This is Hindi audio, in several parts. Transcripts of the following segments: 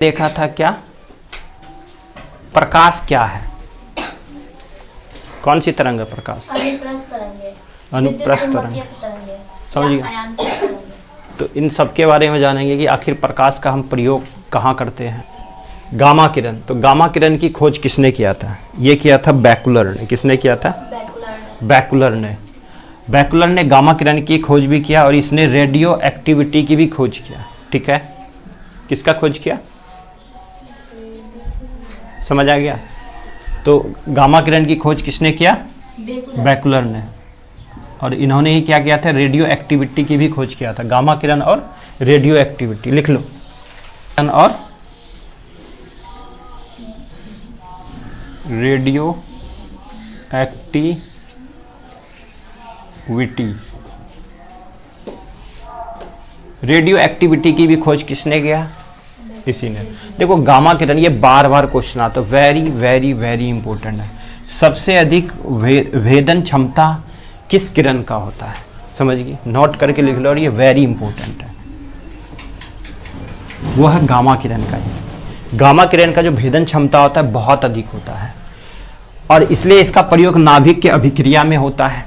देखा था क्या, प्रकाश क्या है? कौन सी तरंग है प्रकाश? अनुप्रस्थ तरंग। समझ गए? तो इन सब के बारे में जानेंगे कि आखिर प्रकाश का हम प्रयोग कहाँ करते हैं। गामा किरण, तो गामा किरण की खोज किसने किया था? ये किया था बैकुलर ने। किसने किया था? बैकुलर ने। बैकुलर ने गामा किरण की खोज भी किया और इसने रेडियो एक्टिविटी की भी खोज किया। ठीक है, किसका खोज किया? समझ आ गया? तो गामा किरण की खोज किसने किया? बैकुलर ने। और इन्होंने ही क्या किया था? रेडियो एक्टिविटी की भी खोज किया था। गामा किरण और रेडियो एक्टिविटी लिख लो। और रेडियो एक्टिविटी, रेडियो एक्टिविटी की भी खोज किसने किया? इसी ने। देखो गामा किरण, ये बार बार क्वेश्चन आता है, वेरी वेरी वेरी इंपॉर्टेंट है। सबसे अधिक भेदन क्षमता किस किरण का होता है? समझिए, नोट करके लिख लो, और ये वेरी इंपॉर्टेंट है। वो है गामा किरण का ही। गामा किरण का जो भेदन क्षमता होता है बहुत अधिक होता है, और इसलिए इसका प्रयोग नाभिक के अभिक्रिया में होता है।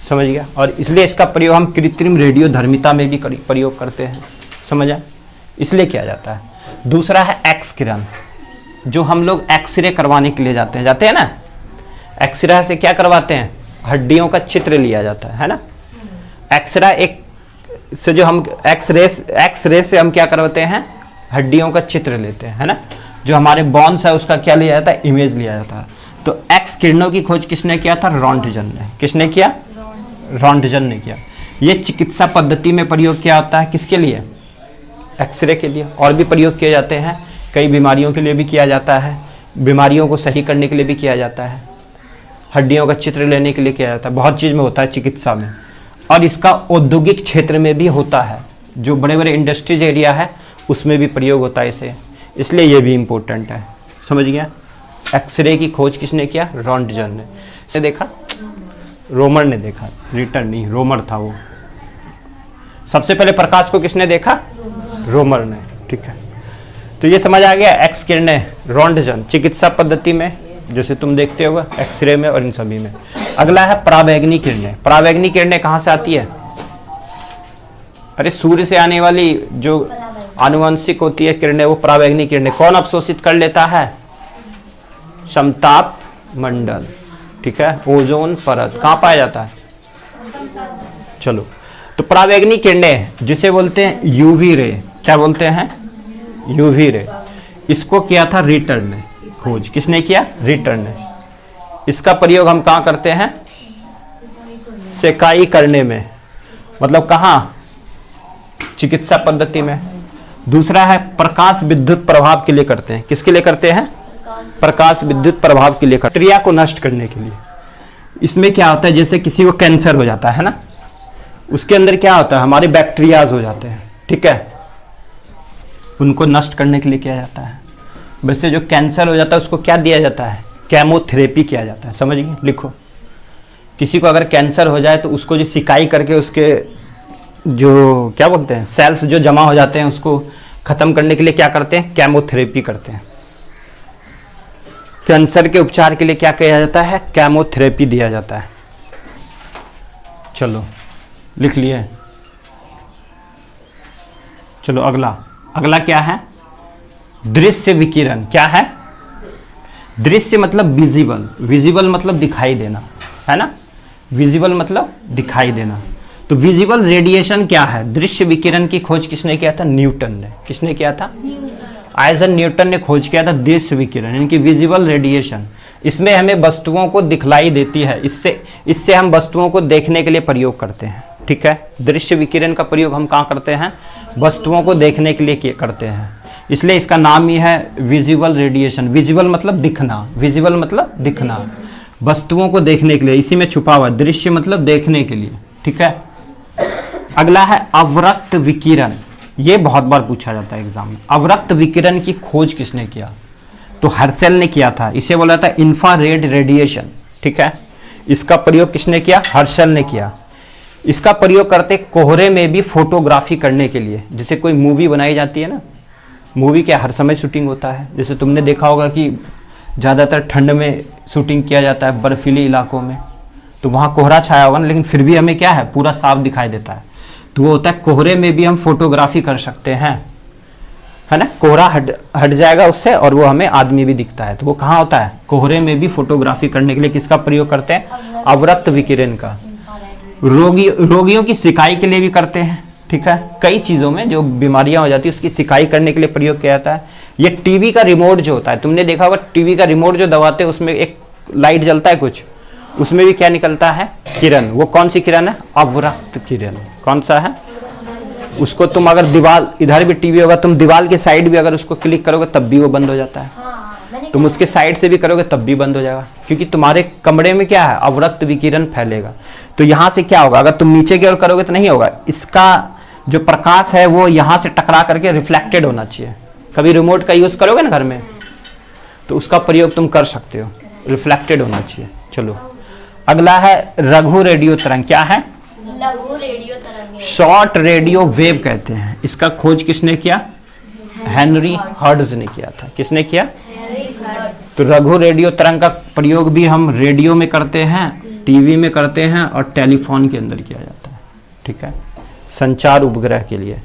समझ गया? और इसलिए इसका प्रयोग हम कृत्रिम रेडियोधर्मिता में भी प्रयोग करते हैं। समझा? इसलिए किया जाता है। दूसरा है एक्स किरण, जो हम लोग एक्सरे करवाने के लिए जाते हैं ना। एक्सरे से क्या करवाते हैं? हड्डियों का चित्र लिया जाता है ना। एक्सरे एक से जो हम एक्सरे से हम क्या करवाते हैं? हड्डियों का चित्र लेते हैं, है ना। जो हमारे बॉन्स है उसका क्या लिया जाता है? इमेज लिया जाता है। तो एक्स किरणों की खोज किसने किया था? रोंटगन ने। किसने किया? रोंटगन ने किया। ये चिकित्सा पद्धति में प्रयोग किया होता है। किसके लिए? एक्सरे के लिए। और भी प्रयोग किए जाते हैं, कई बीमारियों के लिए भी किया जाता है, बीमारियों को सही करने के लिए भी किया जाता है, हड्डियों का चित्र लेने के लिए किया जाता है, बहुत चीज़ में होता है चिकित्सा में। और इसका औद्योगिक क्षेत्र में भी होता है, जो बड़े बड़े इंडस्ट्रीज एरिया है उसमें भी प्रयोग होता है इसे, इसलिए ये भी इम्पोर्टेंट है। समझ गया? एक्सरे की खोज किसने किया? रोंटगन ने। इसे देखा? रोमर ने देखा, रिटर्न नहीं, रोमर था वो। सबसे पहले प्रकाश को किसने देखा? रोमर ने। ठीक है, तो ये समझ आ गया। एक्स किरणें, रोंटगन चिकित्सा पद्धति में, जैसे तुम देखते होगा एक्सरे में और इन सभी में। अगला है पराबैंगनी किरणें। पराबैंगनी किरणें कहाँ से आती है? अरे सूर्य से आने वाली जो आनुवंशिक होती है किरणें, वो पराबैंगनी किरणें। कौन अवशोषित कर लेता है? समताप मंडल। ठीक है, ओजोन परत कहाँ पाया जाता है? चलो, तो पराबैंगनी किरणें जिसे बोलते हैं यूवी रे, क्या बोलते हैं? UV ray. इसको किया था रिटर ने खोज। किसने किया? रिटर ने। इसका प्रयोग हम कहाँ करते हैं? सेकाई करने में, मतलब कहाँ? चिकित्सा पद्धति में। दूसरा है प्रकाश विद्युत प्रभाव के लिए करते हैं। किसके लिए करते हैं? प्रकाश विद्युत प्रभाव के लिए, बैक्टीरिया को नष्ट करने के लिए। इसमें क्या होता है, जैसे किसी को कैंसर हो जाता है ना, उसके अंदर क्या होता है? हमारे बैक्टीरियाज हो जाते हैं। ठीक है, उनको नष्ट करने के लिए किया जाता है। वैसे जो कैंसर हो जाता है उसको क्या दिया जाता है? केमोथेरेपी किया जाता है। समझ गए? लिखो, किसी को अगर कैंसर हो जाए तो उसको जो सिकाई करके उसके जो क्या बोलते हैं सेल्स जो जमा हो जाते हैं उसको खत्म करने के लिए क्या करते हैं? केमोथेरेपी करते हैं। कैंसर के उपचार के लिए क्या किया जाता है? केमोथेरेपी दिया जाता है। चलो लिख लिए। चलो अगला क्या है? दृश्य विकिरण। क्या है? दृश्य मतलब विजिबल, विजिबल मतलब दिखाई देना, है ना। विजिबल मतलब दिखाई देना। तो विजिबल रेडिएशन क्या है? दृश्य विकिरण की खोज किसने किया था? न्यूटन ने। किसने किया था? आइजैक न्यूटन ने खोज किया था दृश्य विकिरण, इनकी विजिबल रेडिएशन। इसमें हमें वस्तुओं को दिखलाई देती है, इससे हम वस्तुओं को देखने के लिए प्रयोग करते हैं। ठीक है, दृश्य विकिरण का प्रयोग हम कहाँ करते हैं? वस्तुओं को देखने के लिए करते हैं, इसलिए इसका नाम ही है विजिबल रेडिएशन। विजिबल मतलब दिखना, विजिबल मतलब दिखना, वस्तुओं को देखने के लिए, इसी में छुपा हुआ। दृश्य मतलब देखने के लिए। ठीक है, अगला है अवरक्त विकिरण। ये बहुत बार पूछा जाता है एग्जाम में। अवरक्त विकिरण की खोज किसने किया? तो हर्शेल ने किया था। इसे बोला था इंफ्रारेड रेडिएशन। ठीक है, इसका प्रयोग किसने किया? हर्शेल ने किया। इसका प्रयोग करते कोहरे में भी फोटोग्राफी करने के लिए, जैसे कोई मूवी बनाई जाती है ना, मूवी क्या हर समय शूटिंग होता है? जैसे तुमने देखा होगा कि ज़्यादातर ठंड में शूटिंग किया जाता है बर्फीले इलाकों में, तो वहाँ कोहरा छाया होगा ना, लेकिन फिर भी हमें क्या है पूरा साफ दिखाई देता है। तो वो होता है कोहरे में भी हम फोटोग्राफी कर सकते हैं, है ना। कोहरा हट जाएगा उससे और वो हमें आदमी भी दिखता है। तो वो कहाँ होता है? कोहरे में भी फोटोग्राफी करने के लिए किसका प्रयोग करते हैं? अवरक्त विकिरण का। रोगियों की सिकाई के लिए भी करते हैं, ठीक है। कई चीज़ों में जो बीमारियां हो जाती है उसकी सिकाई करने के लिए प्रयोग किया जाता है। ये टीवी का रिमोट जो होता है, तुमने देखा होगा टीवी का रिमोट जो दबाते हैं उसमें एक लाइट जलता है कुछ, उसमें भी क्या निकलता है? किरण। वो कौन सी किरण है? अवरक्त किरण। कौन सा है? उसको तुम अगर दीवार, इधर भी टीवी होगा, तुम दीवार के साइड भी अगर उसको क्लिक करोगे तब भी वो बंद हो जाता है। तुम उसके साइड से भी करोगे तब भी बंद हो जाएगा, क्योंकि तुम्हारे कमरे में क्या है? अवरक्त विकिरण फैलेगा। तो यहाँ से क्या होगा? अगर तुम नीचे की ओर करोगे तो नहीं होगा, इसका जो प्रकाश है वो यहाँ से टकरा करके रिफ्लेक्टेड होना चाहिए। कभी रिमोट का यूज करोगे ना घर में, तो उसका प्रयोग तुम कर सकते हो, रिफ्लेक्टेड होना चाहिए। चलो अगला है लघु रेडियो तरंग। क्या है? लघु रेडियो तरंग। शॉर्ट रेडियो वेव कहते हैं। इसका खोज किसने किया? हेनरी हर्ट्ज ने किया था। किसने किया? तो लघु रेडियो तरंग का प्रयोग भी हम रेडियो में करते हैं, टीवी में करते हैं और टेलीफोन के अंदर किया जाता है, ठीक है, संचार उपग्रह के लिए।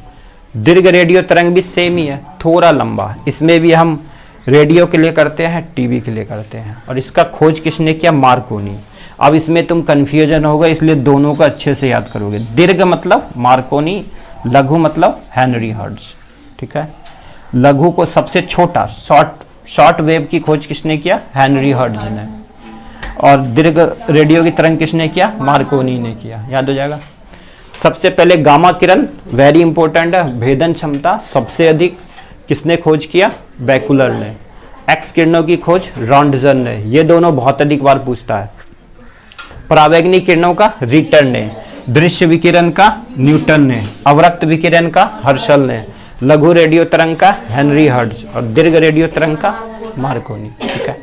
दीर्घ रेडियो तरंग भी सेम ही है, थोड़ा लंबा। इसमें भी हम रेडियो के लिए करते हैं, टीवी के लिए करते हैं। और इसका खोज किसने किया? मार्कोनी। अब इसमें तुम कंफ्यूजन होगा, इसलिए दोनों को अच्छे से याद करोगे। दीर्घ मतलब मार्कोनी, लघु मतलब हेनरी हर्ट्ज, ठीक है। लघु को सबसे छोटा शॉर्ट वेव की खोज किसने किया? हेनरी हर्ट्ज ने। और दीर्घ रेडियो की तरंग किसने किया? मार्कोनी ने किया। याद हो जाएगा। सबसे पहले गामा किरण, वेरी इंपॉर्टेंट है, भेदन क्षमता सबसे अधिक किसने खोज किया? बैकुलर ने। एक्स किरणों की खोज रॉन्टजन ने। ये दोनों बहुत अधिक बार पूछता है। परावैंगनिक किरणों का रिटर ने। दृश्य विकिरण का न्यूटन ने। अवरक्त विकिरण का हर्शल ने। लघु रेडियो तरंग का हेनरी हर्ट्ज और दीर्घ रेडियो तरंग का मार्कोनी, ठीक है।